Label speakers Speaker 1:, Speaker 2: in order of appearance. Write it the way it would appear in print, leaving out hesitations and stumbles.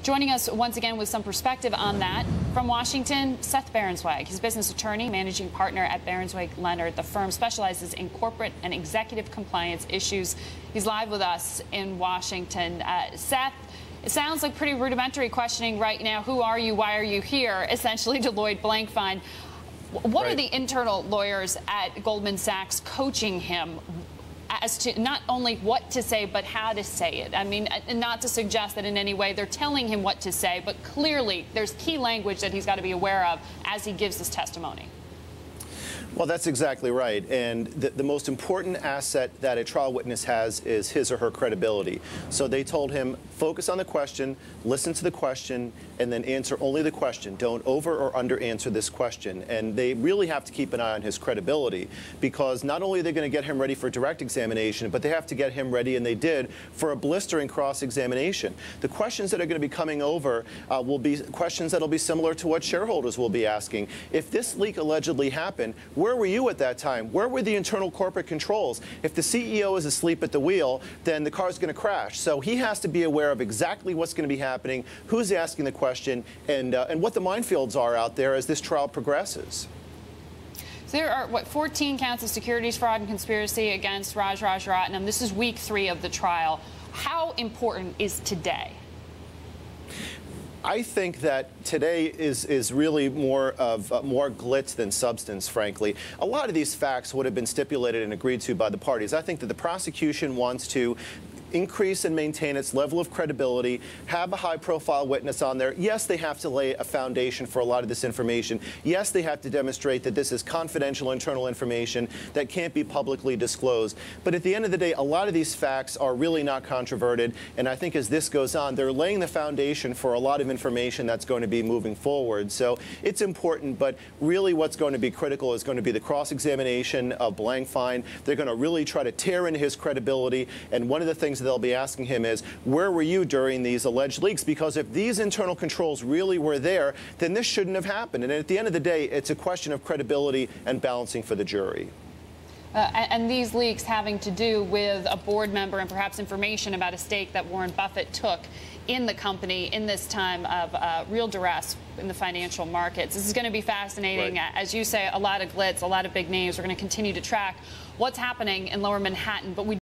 Speaker 1: Joining us once again with some perspective on that from Washington, Seth Berenzweig. He's a business attorney, managing partner at Berenzweig Leonard. The firm specializes in corporate and executive compliance issues. He's live with us in Washington. Seth, it sounds like pretty rudimentary questioning right now. Who are you? Why are you here? Essentially to Lloyd Blankfein. What are the internal lawyers at Goldman Sachs coaching him as to not only what to say, but how to say it? I mean, not to suggest that in any way they're telling him what to say, but clearly there's key language that he's got to be aware of as he gives his testimony.
Speaker 2: Well, that's exactly right. And the most important asset that a trial witness has is his or her credibility. So they told him, focus on the question, listen to the question, and then answer only the question. Don't over or under answer this question. And they really have to keep an eye on his credibility, because not only are they going to get him ready for direct examination, but they have to get him ready, and they did, for a blistering cross-examination. The questions that are going to be coming over will be questions that will be similar to what shareholders will be asking. If this leak allegedly happened, where were you at that time? Where were the internal corporate controls? If the CEO is asleep at the wheel, then the car's going to crash. So he has to be aware of exactly what's going to be happening, who's asking the question, and what the minefields are out there as this trial progresses.
Speaker 1: So there are, 14 counts of securities fraud and conspiracy against Rajaratnam. This is week 3 of the trial. How important is today?
Speaker 2: I think that today is really more of more glitz than substance, frankly. A lot of these facts would have been stipulated and agreed to by the parties. I think that the prosecution wants to increase and maintain its level of credibility, have a high-profile witness on there. Yes, they have to lay a foundation for a lot of this information. Yes, they have to demonstrate that this is confidential internal information that can't be publicly disclosed. But at the end of the day, a lot of these facts are really not controverted, and I think as this goes on, they're laying the foundation for a lot of information that's going to be moving forward. So it's important, but really what's going to be critical is going to be the cross-examination of Blankfein. They're going to really try to tear into his credibility, and one of the things they'll be asking him is, where were you during these alleged leaks? Because if these internal controls really were there, then this shouldn't have happened. And at the end of the day, it's a question of credibility and balancing for the jury.
Speaker 1: And these leaks having to do with a board member and perhaps information about a stake that Warren Buffett took in the company in this time of real duress in the financial markets. This is going to be fascinating. Right. As you say, a lot of glitz, a lot of big names. We're going to continue to track what's happening in Lower Manhattan. But we